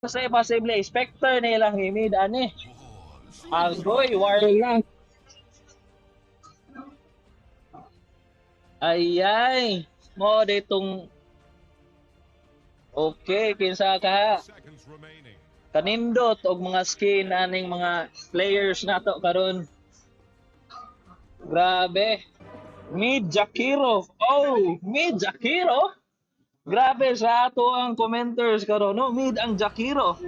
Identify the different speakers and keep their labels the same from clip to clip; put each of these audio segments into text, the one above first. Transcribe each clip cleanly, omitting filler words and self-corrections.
Speaker 1: Kasi posible Spectre nilang himid ani. Agoy, warning lang. Ayay, mo ditong okay kinsa ka kanindot og mga skin aning mga players nato karon. Grabe. Mid Jakiro. Oh, Mid Jakiro. Grabe sa ato ang commenters karon, no? Mid ang Jakiro.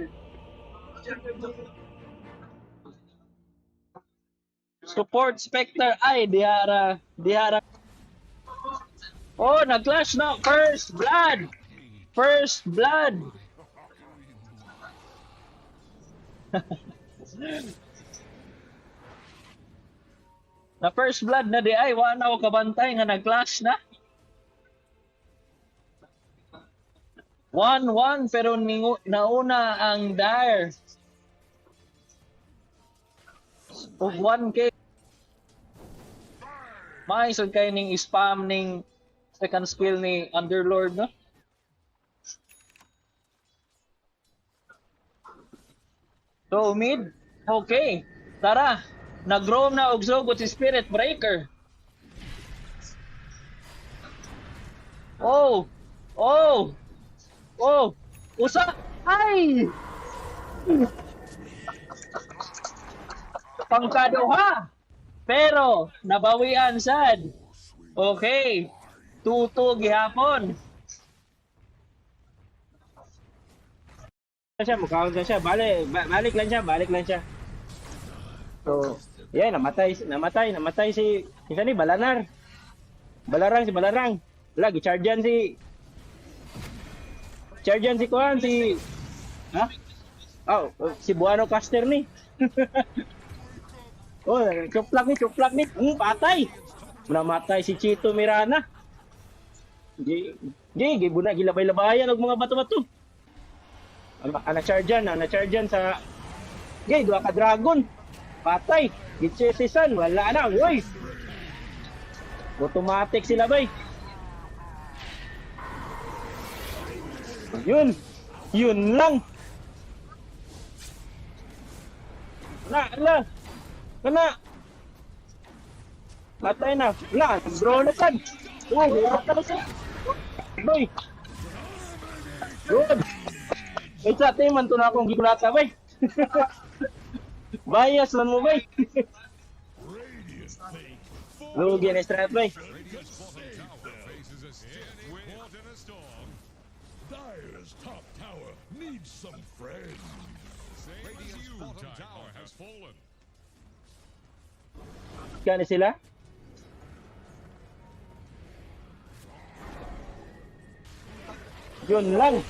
Speaker 1: Support Spectre ay dihara. Oh, nag-clash na first blood. First blood. Na first blood na di ay wa na ako kabantay nga nag-clash na. 1-1 pero nauna ang Dire. Og 1K. May isod kay ning spam ning second skill ni Underlord, no? So mid, okay. Tara, nag-roam na og Zogot si Spirit Breaker. Oh! Oh! Oh! Usa! Ay! Pangkaduha! Pero, nabawian sad. Okay. 2-2 gihapon.
Speaker 2: Siya, mukhaon na siya. Balik lang siya. So, yeah, namatay si isa ni Balanar. Balarang. Lagi chargean si Kuan si ha? Oh, si Buano Caster ni. Oh, chuplak ni. Patay. Namatay si Chito Mirana. Gibuna gilabay-labayan og mga bato-bato. Na-chargean sa duha ka dragon. Patay. Gitsesisan, wala na. Uy. Automatic sila bay. Yun lang. Kana. Patay na. Wala, draw na sad. Uy, hirap na siya. Boy. Good. Ay, sa atin man ito na akong gikulata, bay. Bias lang mo, bay. Lugi na strap, bay.
Speaker 3: Dire's top tower needs some friends. Radiant's bottom tower has fallen.
Speaker 2: Kani sila? Yun lang.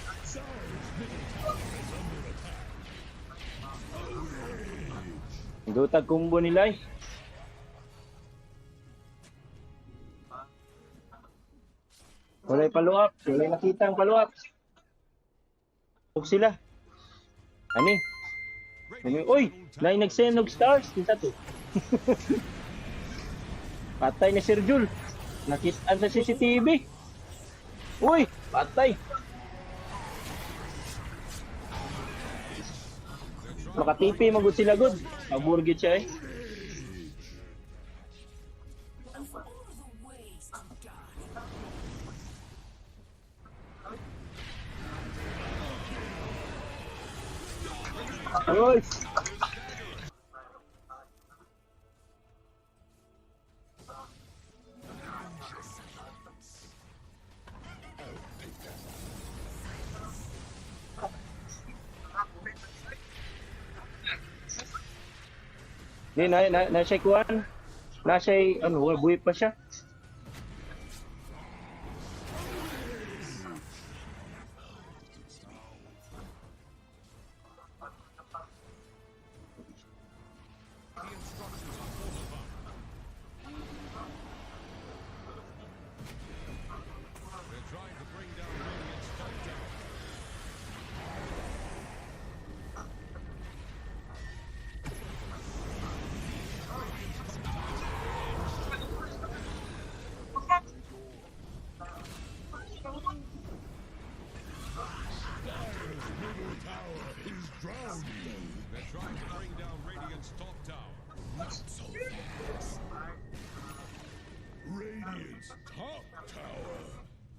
Speaker 2: Dutag combo nila eh. Walay follow-up. Walay nakita ang follow-up. Huwag sila. Ani? Uy! Lain nag-send og stars. Kita to. Patay na Sir Jul. Nakita sa CCTV. Uy! Patay. Makatipi magud sila good. Aburgit siya eh. Uy! Ni na siya kuan. Na siya ano, buhay pa siya.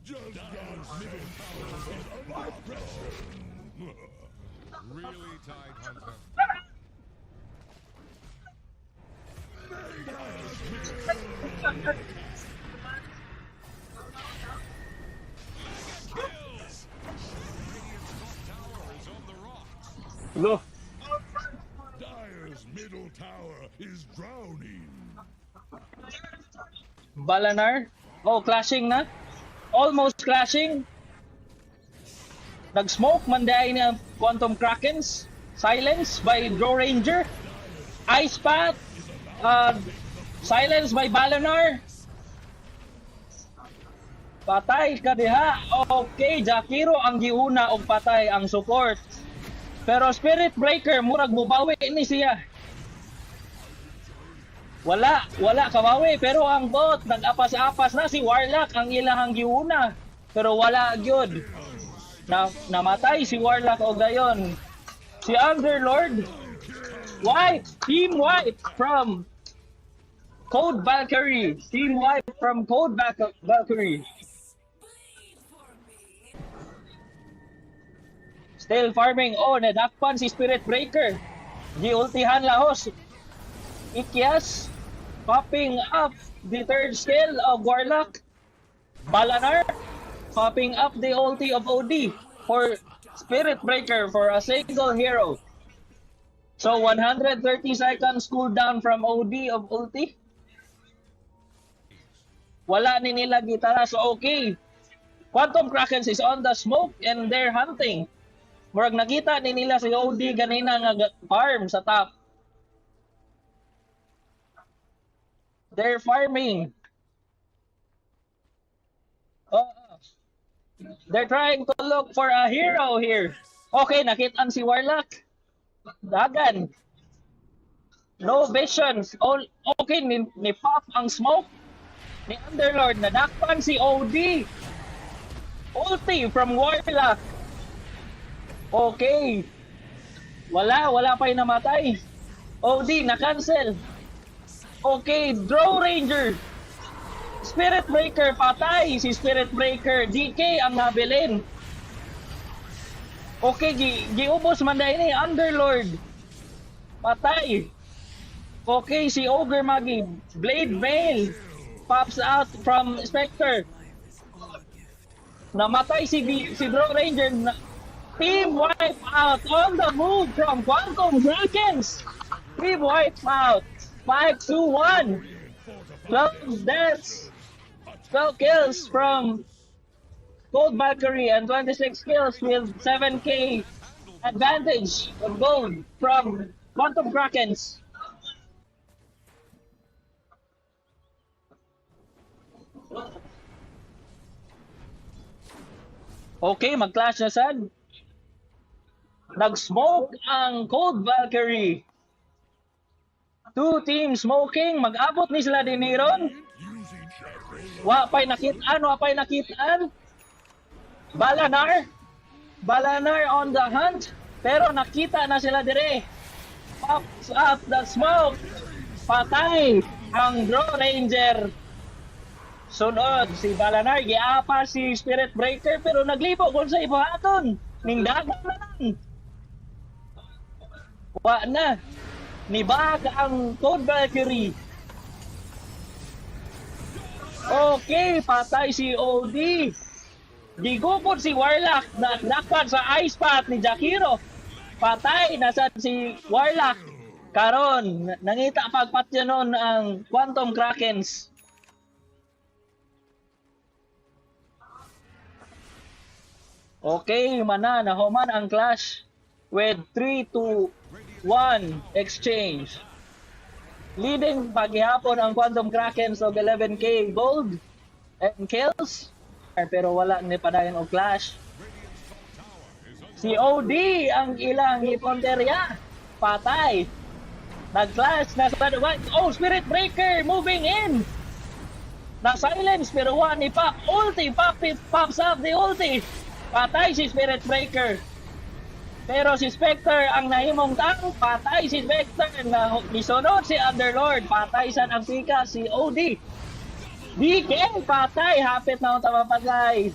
Speaker 3: Just Dire's middle tower is under pressure. Really, Tidehunter? Kills! Radiant's top tower is on the rocks.
Speaker 2: Go.
Speaker 3: Dire's middle tower is drowning.
Speaker 1: Balanar. Oh, clashing na. Almost clashing. Nag-smoke man dahil ni ang Quantum Krakens. Silence by Draw Ranger. Ice Path. Silence by Balanar. Patay ka diha. Okay, Jakiro ang giuna og patay ang support. Pero Spirit Breaker murag mubawi ni siya. Wala kabawi pero ang bot nag-apas-apas na si Warlock ang ilahang giuna. Pero wala gyud. Namatay si Warlock og dayon. Si Underlord White, Team White from Code Valkyrie. Team White from Code Valkyrie. Still farming. Oh, nadakpan si Spirit Breaker. Giultihan lahos. Ikyas. Popping up the third skill of Warlock. Balanar. Popping up the ulti of OD for Spirit Breaker for a single hero. So 130 seconds cooldown from OD of ulti. Wala ni nila gitara. So okay. Quantum Krakens is on the smoke and they're hunting. Murag nakita ni nila si OD ganina nga farm sa top. They're farming. Oh, they're trying to look for a hero here. Okay, nakitaan si Warlock. Dagan. No visions. All okay, ni pop ang smoke. Ni Underlord, nadakpan si OD. Ulti from Warlock. Okay. Wala pa yung namatay. OD, na-cancel. Okay, Draw Ranger. Spirit Breaker, patay si Spirit Breaker. DK ang nabilin. Okay, giubos man dahil ni Underlord. Patay. Okay, si Ogre Magi. Blade Veil pops out from Spectre. Namatay si Draw Ranger. Team wipe out on the move from Quantum Krakens. Team wipe out. 5-2-1. 12 deaths. 12 kills from Gold Valkyrie and 26 kills with 7k advantage of gold from Quantum Krakens. Okay, mag-clash na sad. Nag-smoke ang Cold Valkyrie. Two teams smoking. Mag-abot ni sila din ron. Wapay nakitaan. Balanar on the hunt. Pero nakita na sila dire. Pops up the smoke. Patay ang Draw Ranger. Sunod si Balanar. Giapa si Spirit Breaker pero naglibo kung sa ibahaton. Ningdagan na lang. Wa na. Nibag ang Code Valkyrie. Okay, patay si OD. Digupod si Warlock. Nakpan sa Ice Path ni Jakiro. Patay, nasa si Warlock. Karon, nangita pagpatya nun ang Quantum Krakens. Okay, nahuman ang clash with 3-1 exchange. Leading paghihapon ang Quantum Krakens of 11k gold and kills. Pero wala ni padayon og clash. Si OD ang ilang hiponterya. Patay. Nag-clash na sa white. Oh, Spirit Breaker moving in. Na-silence pero one ni Pop. Ulti. Pops up the ulti. Patay si Spirit Breaker. Pero si Spectre ang nahimong tank. Patay si Spectre. Nisunod si Underlord. Patay san ang pika si OD. DK, patay. Hapit na akong mapatay.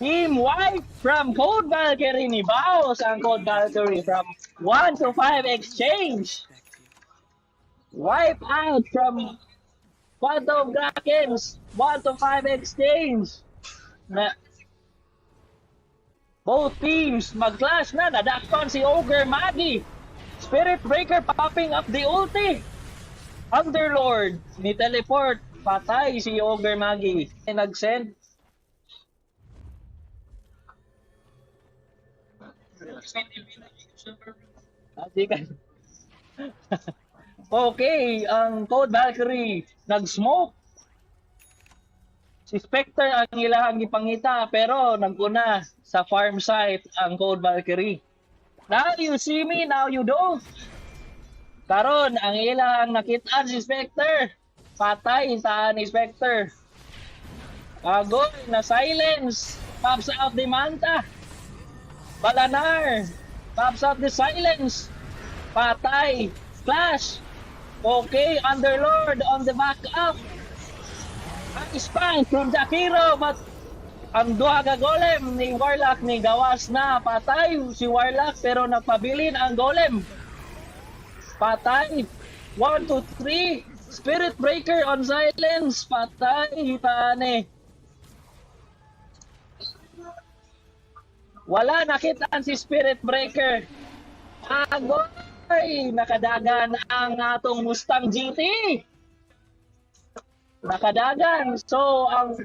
Speaker 1: Team Wipe from Code Valkyrie ni Baos ang Code Valkyrie from 1 to 5 exchange. Wipe out from Quantum Krakens 1 to 5 exchange. Na both teams mag-clash na. Nadakpan si Ogre Magi. Spirit Breaker popping up the ulti. Underlord ni teleport. Patay si Ogre Magi. Nag-send. Okay, ang Code Valkyrie nag-smoke. Si Spectre ang ilang gipangita pero naguna sa farm site ang Code Valkyrie. Now you see me, now you don't. Karon ang ilang nakitaan si Spectre. Patay intaan ni Spectre. Agoy na silence. Pops out the Manta. Balanar. Pops out the silence. Patay. Clash. Okay, Underlord on the backup. Ang spam from Jakiro, but ang duha ka golem ni Warlock ni gawas na. Patay si Warlock pero nagpabilin ang golem. Patay. 1, 2, 3. Spirit Breaker on silence. Patay. Hitane. Wala nakitaan si Spirit Breaker. Agoy! Nakadagan ang atong Mustang GT. Nakadagan. So, ang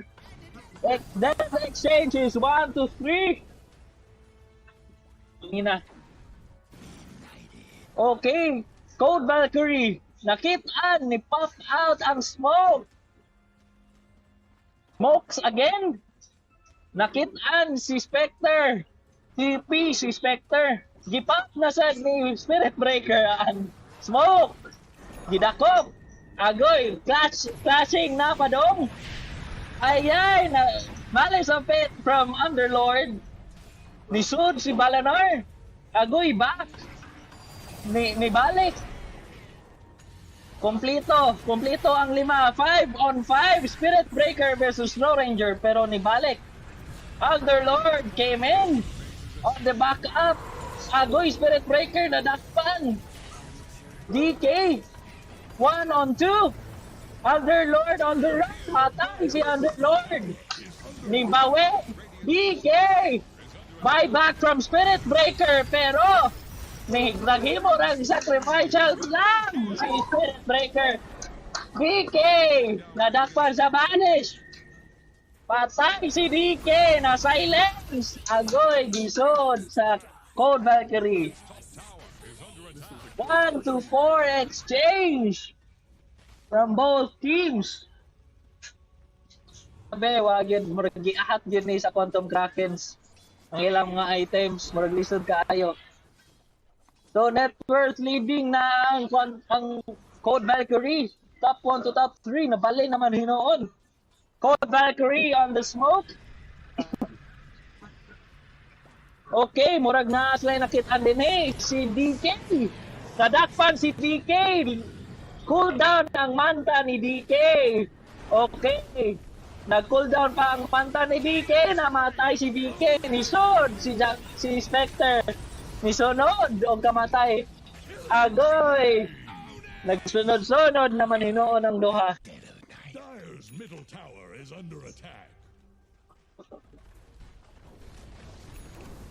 Speaker 1: death exchange is 1, 2, 3. Ina. Okay. Code Valkyrie. Nakitaan ni pop out ang smoke. Smokes again. Nakitaan si Spectre. TP si Spectre. Gipap na sa ni Spirit Breaker ang smoke. Gidakop. Agoy. Clashing na pa dong. Ayay. Malay sa pit from Underlord. Nisud si Balanar. Agoy back. Ni balik. Kompleto ang 5. 5 on 5. Spirit Breaker versus Snow Ranger pero ni balik. Underlord came in on the backup. Agoy, Spirit Breaker na dakpan. DK 1 on 2. Underlord on the right. Patay si Underlord. Ni Bawe. DK. Buyback from Spirit Breaker pero naghimo ng sacrificial lang si Spirit Breaker. DK nadakpan sa banish. Patay si DK na silence. Agoy gisod sa Code Valkyrie. 1 to 4 exchange from both teams. Sabi, wag yun, murag giahat yun ni sa Quantum Krakens. Ang ilang mga items, murag lisod kaayo. So net worth leading na ang Code Valkyrie. Top 1 to top 3, nabali naman hinoon. Code Valkyrie on the smoke. Okay, murag na sila nakitaan din si DK. Nadakpan si DK. Cool down ang manta ni DK. Okay. Nag-cool down pa ang manta ni DK. Namatay si DK. Nisod si Spectre. Nisunod o kamatay. Agoy. Nagsunod-sunod naman hinoon ang duha.
Speaker 3: Dire's middle tower is under attack.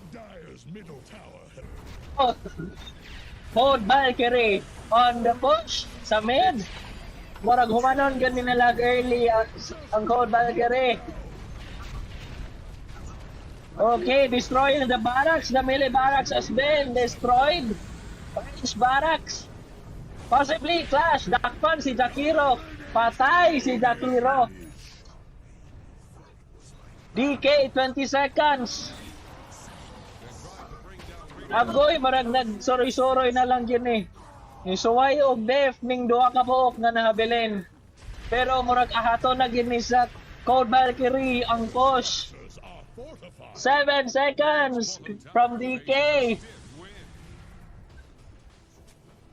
Speaker 3: Dire's middle tower.
Speaker 1: Code Valkyrie on the push sa mid. Murag humanon gani na lag early ang Code Valkyrie. Okay, destroying the barracks. The melee barracks has been destroyed. French barracks. Possibly clash. Dakpan si Jakiro. Patay si Jakiro. DK 20 seconds. Agoy, marag nag-soroy-soroy na lang yun eh. Yung suway og def ning duha ka buok nga nahabilin. Pero murag ahato na gini sa Code Valkyrie ang push. 7 seconds from DK.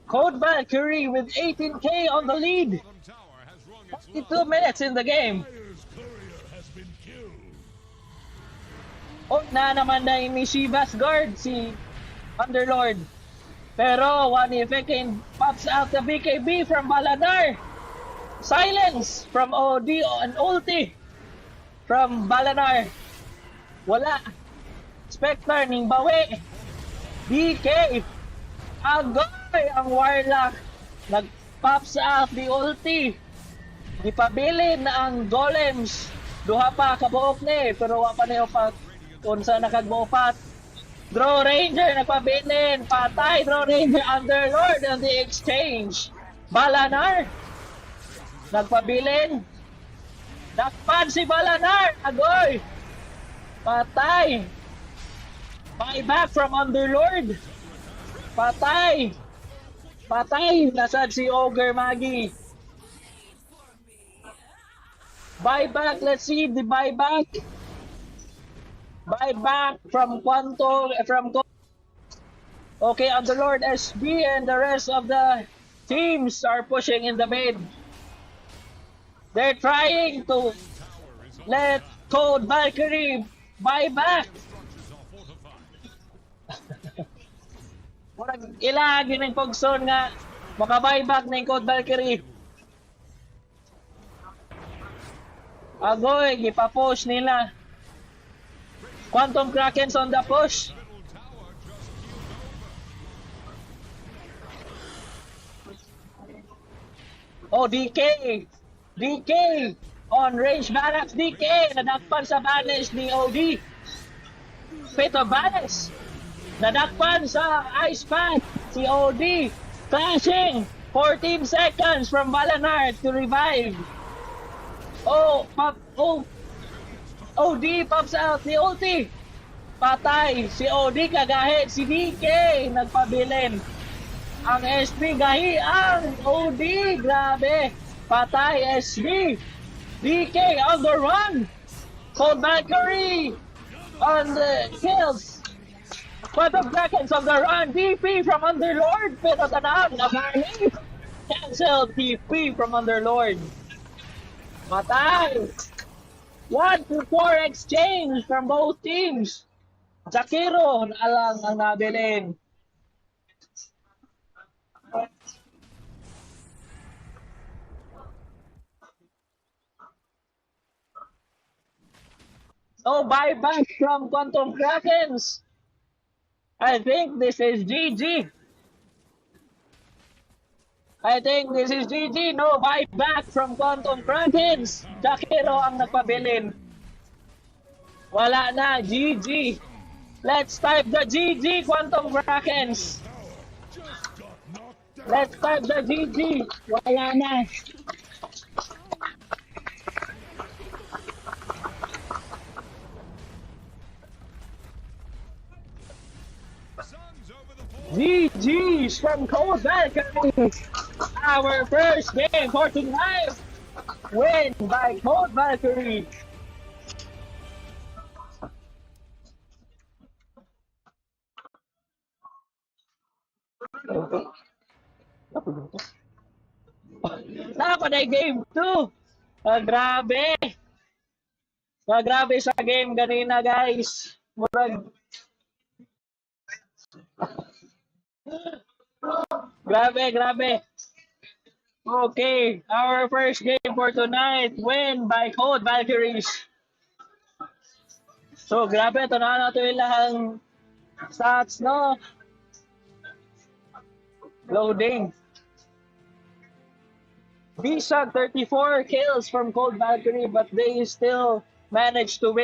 Speaker 1: Code Valkyrie with 18k on the lead. 2 minutes in the game.
Speaker 3: Dire's courier has been killed.
Speaker 1: Na naman na ni Shiva's guard, si Underlord. Pero one effect and pops out the BKB from Balanar. Silence from OD and ulti from Balanar. Wala. Spectre ning bawi. DK. Agoy ang Warlock. Nag-pops out the ulti. Ipabilin na ang golems. Duha pa kabuok ni pero wa pa niyo pa unsa nakagbupat. Draw Ranger nagpabilin. Patay Draw Ranger Underlord on the exchange. Balanar nagpabilin. Dakpan si Balanar. Agoy. Patay. Buyback from Underlord. Patay. Patay. Nasad si Ogre Magi. Buyback. Let's see the buyback. Buyback from Quanto. Okay, Underlord SB and the rest of the teams are pushing in the mid. They're trying to let Code Valkyrie buy back. Murag ilagi ng pagson nga maka-buy back ng Code Valkyrie. Agoy, gipa-push nila. Quantum Krakens on the push. Oh, DK on range barracks. DK nadakpan sa banish ni OD. Peter Banes nadakpan sa ice pack si OD. Clashing 14 seconds from Balanar to revive. OD pops out ni ulti. Patay si OD kagahit si DK nagpabilin. Ang SB gahi ang OD, grabe. Patay SB. DK on the run. Code Valkyrie on the kills. Quantum Krakens on the run. DP from Underlord. Pero tanaw na Barney. Cancel DP from Underlord. Patay. 1-4 exchange from both teams. Jakiro alang ang nabilin. No buyback from Quantum Krakens. I think this is GG. No buyback from Quantum Krakens. Jakiro ang nagpabilin. Wala na, GG. Let's type the GG, Quantum Krakens. Let's type the GG. Wala na. GG's from Code Valkyrie. Our first game for tonight. Win by Code Valkyrie. Napaday game 2. Grabe. Grabe sa game ganina, guys. Murag Grabe. Okay, our first game for tonight, win by Code Valkyries. So, grabe, ito na nato ilang stats, no? Loading. Visag 34 kills from Code Valkyrie, but they still managed to win.